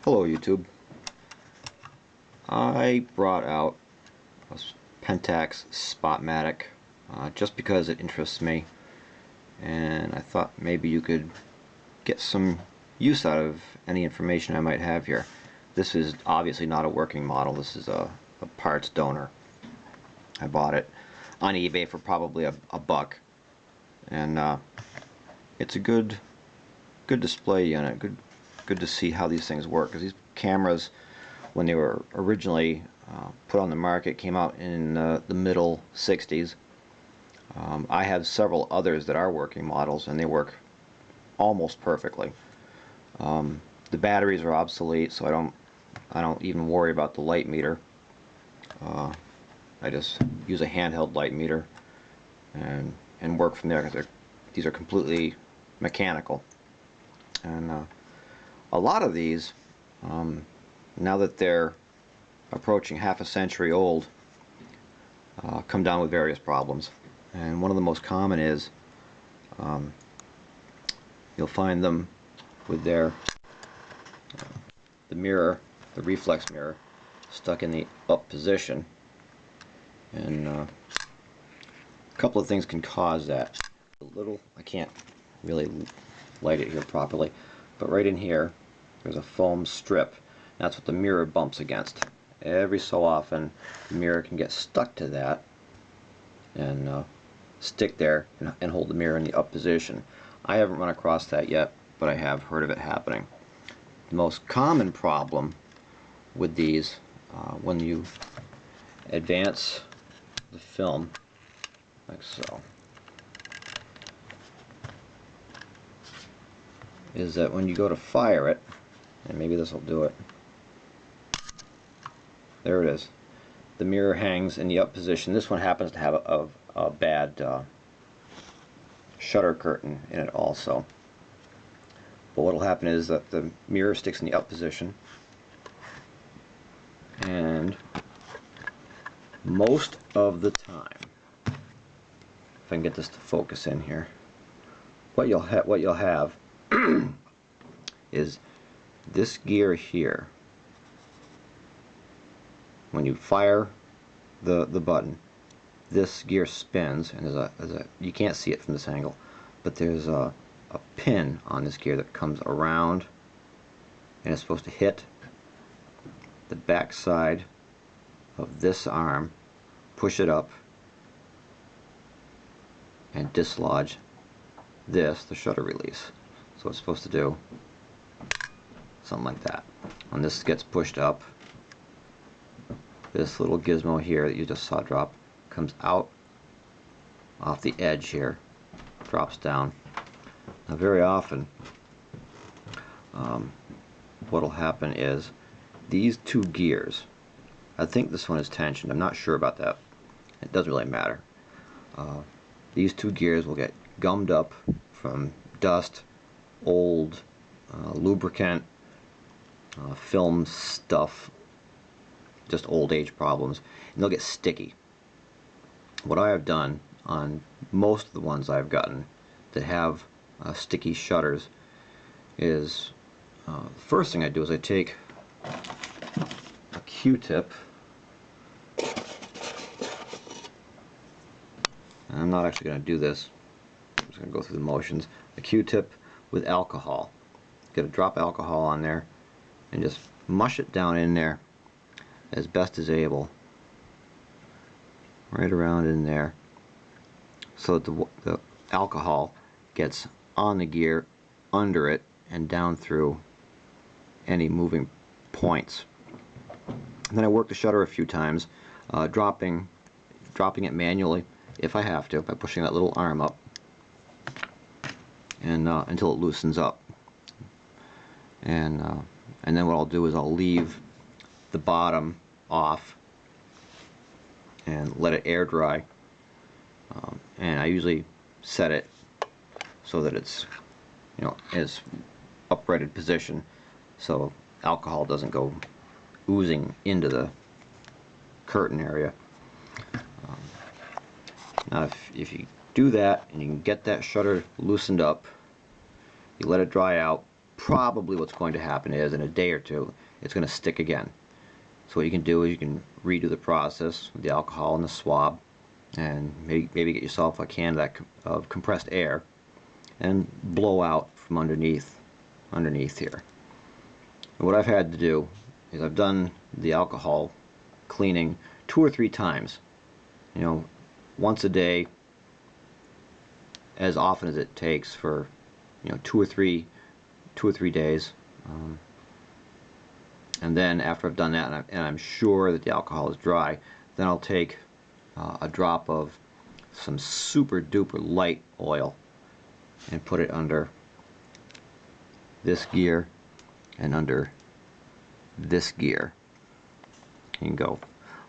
Hello YouTube. I brought out a Pentax Spotmatic just because it interests me, and I thought maybe you could get some use out of any information I might have here. This is obviously not a working model. This is a parts donor. I bought it on eBay for probably a buck, and it's a good display unit. Good to see how these things work, because these cameras, when they were originally put on the market, came out in the middle 60s. I have several others that are working models, and they work almost perfectly. The batteries are obsolete, so I don't even worry about the light meter. I just use a handheld light meter and work from there, because these are completely mechanical. And a lot of these, now that they're approaching half a century old, come down with various problems. And one of the most common is you'll find them with the mirror, the reflex mirror, stuck in the up position. And a couple of things can cause that. I can't really light it here properly, but right in here there's a foam strip. That's what the mirror bumps against. Every so often the mirror can get stuck to that and stick there and hold the mirror in the up position. I haven't run across that yet, but I have heard of it happening. The most common problem with these, when you advance the film like so, is that when you go to fire it, and maybe this will do it, there it is, the mirror hangs in the up position. This one happens to have a bad shutter curtain in it also. But what will happen is that the mirror sticks in the up position, and most of the time, if I can get this to focus in here, what you'll have is this gear here. When you fire the button, this gear spins, and you can't see it from this angle, but there's a pin on this gear that comes around, and it's supposed to hit the back side of this arm, push it up, and dislodge the shutter release. So it's supposed to do something like that. When this gets pushed up, this little gizmo here that you just saw drop comes out off the edge here, drops down. Now very often what will happen is these two gears, I think this one is tensioned, I'm not sure about that, it doesn't really matter. These two gears will get gummed up from dust, old lubricant, film stuff, just old age problems, and they'll get sticky. What I have done on most of the ones I've gotten that have sticky shutters is, the first thing I do is I take a Q-tip, and I'm not actually going to do this, I'm just going to go through the motions. A Q-tip with alcohol. Get a drop of alcohol on there and just mush it down in there as best as able, right around in there, so that the alcohol gets on the gear, under it, and down through any moving points. And then I work the shutter a few times, dropping it manually if I have to, by pushing that little arm up, and until it loosens up. And then what I'll do is I'll leave the bottom off and let it air dry, and I usually set it so that it's, is uprighted position, so alcohol doesn't go oozing into the curtain area. Now if you do that and you can get that shutter loosened up, you let it dry out, probably what's going to happen is in a day or two it's going to stick again. So what you can do is you can redo the process with the alcohol and the swab, and maybe get yourself a can of compressed air and blow out from underneath here. And what I've had to do is I've done the alcohol cleaning 2 or 3 times, you know, once a day, as often as it takes for, you know, 2 or 3 days. And then after I've done that, and I'm sure that the alcohol is dry, then I'll take a drop of some super duper light oil and put it under this gear and under this gear. You can go,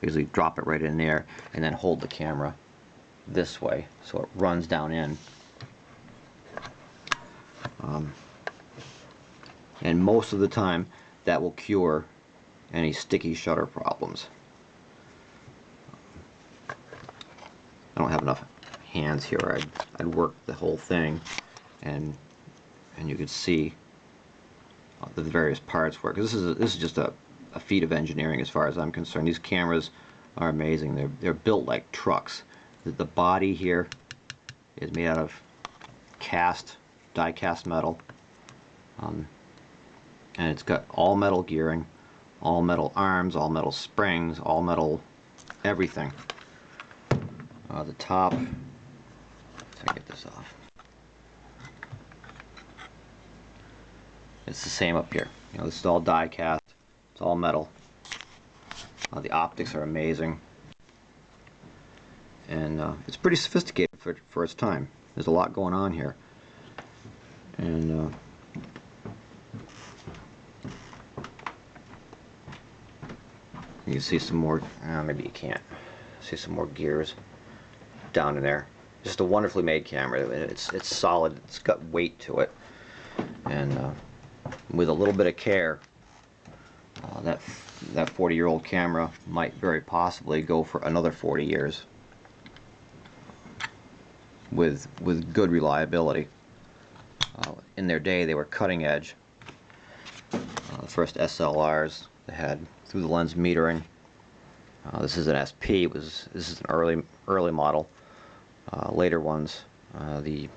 usually drop it right in there and then hold the camera this way so it runs down in. And most of the time that will cure any sticky shutter problems. I don't have enough hands here. I'd work the whole thing, and you could see the various parts work. This is just a feat of engineering as far as I'm concerned. These cameras are amazing. They're built like trucks. The body here is made out of die-cast metal, and it's got all metal gearing, all metal arms, all metal springs, all metal everything. The top, so I get this off. It's the same up here. You know, this is all die cast. It's all metal. The optics are amazing, and it's pretty sophisticated for its time. There's a lot going on here, and you can see some more. Maybe you can't see some more gears down in there. Just a wonderfully made camera. It's solid. It's got weight to it, and with a little bit of care, that 40-year-old camera might very possibly go for another 40 years with good reliability. In their day, they were cutting edge. The first SLRs, they had through the lens metering. This is an SP. This is an early model. Later ones, the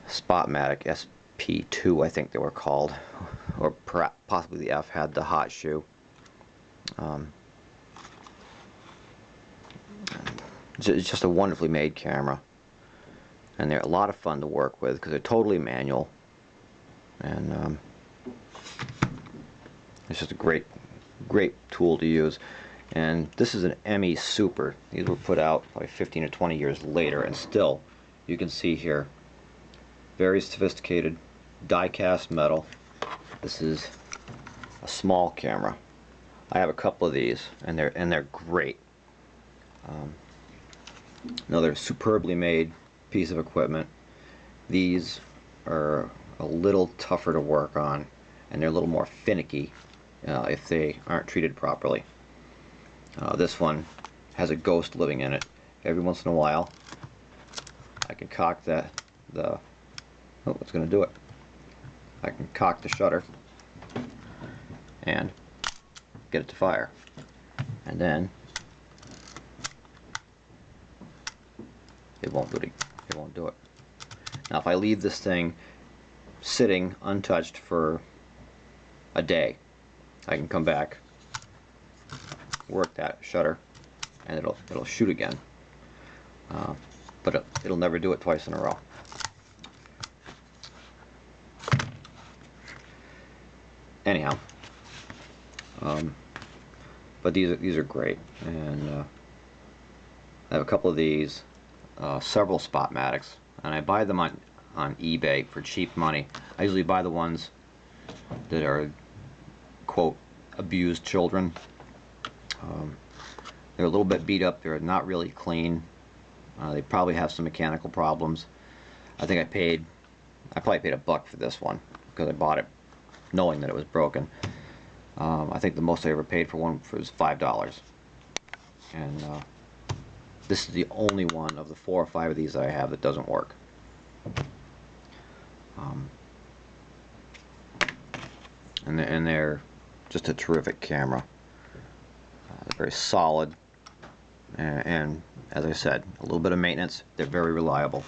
Spotmatic SP2, I think they were called, or possibly the F had the hot shoe. It's just a wonderfully made camera, and they're a lot of fun to work with because they're totally manual, and it's just a great tool to use. And this is an ME Super. These were put out probably 15 or 20 years later, and still you can see here very sophisticated die-cast metal. This is a small camera. I have a couple of these, and they're great. Another superbly made piece of equipment. These are a little tougher to work on, and they're a little more finicky if they aren't treated properly. This one has a ghost living in it. Every once in a while, I can cock oh, it's going to do it. I can cock the shutter and get it to fire, and then it won't do it. It won't do it. Now, if I leave this thing sitting untouched for a day, I can come back, work that shutter, and it'll shoot again. But it'll never do it twice in a row. Anyhow, but these are great, and I have a couple of these, several Spotmatics, and I buy them on eBay for cheap money. I usually buy the ones that are, quote, abused children. They're a little bit beat up. They're not really clean. They probably have some mechanical problems. I think I probably paid $1 for this one because I bought it knowing that it was broken. I think the most I ever paid for one was $5, and this is the only one of the 4 or 5 of these that I have that doesn't work. and they're just a terrific camera. They're very solid, and as I said, a little bit of maintenance. They're very reliable.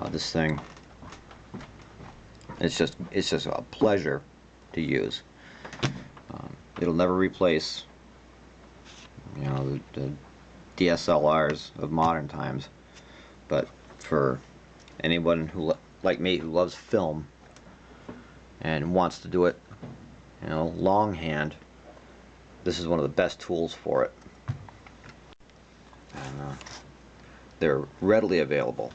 This thing, it's just a pleasure to use. It'll never replace, you know, the DSLRs of modern times, but for anyone who like me, who loves film and wants to do it, you know, longhand, this is one of the best tools for it. And they're readily available.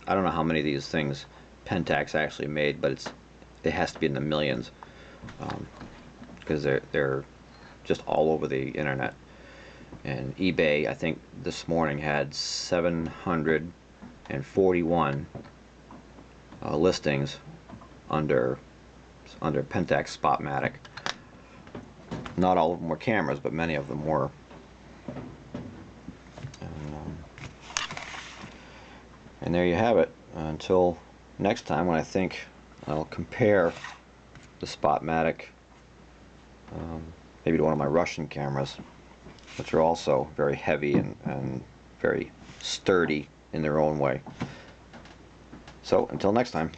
I don't know how many of these things Pentax actually made, but it has to be in the millions, because they're just all over the internet. And eBay, I think this morning, had 741 listings under Pentax Spotmatic. Not all of them were cameras, but many of them were. And there you have it. Until next time, when I think I'll compare the Spotmatic maybe to one of my Russian cameras, which are also very heavy and very sturdy in their own way. So until next time.